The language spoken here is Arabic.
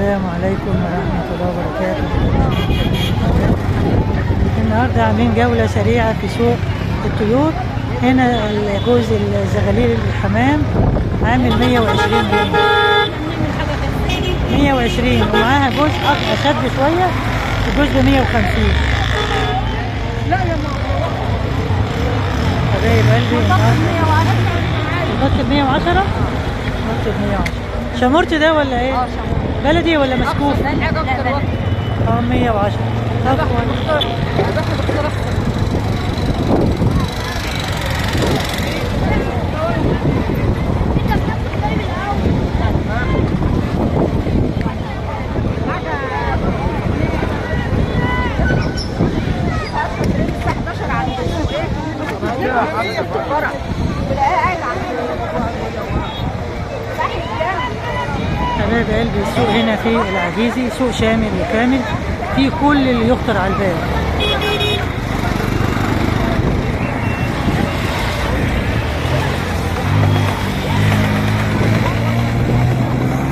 السلام عليكم ورحمة الله وبركاته. النهاردة عاملين جولة سريعة في سوق الطيور. هنا جوز الزغاليل الحمام عامل 120 جنيه، 120 ومعاها جوز أشد شوية، الجوز ب 150. لا يا ماما حبايب قلبي النص ب 110، نص ب 110. شامورت ده ولا ايه؟ شامورت بلدي ولا مسكوف؟ لا 110. حبايب قلبي السوق هنا في العزيزي سوق شامل وكامل، فيه كل اللي يخطر على البال.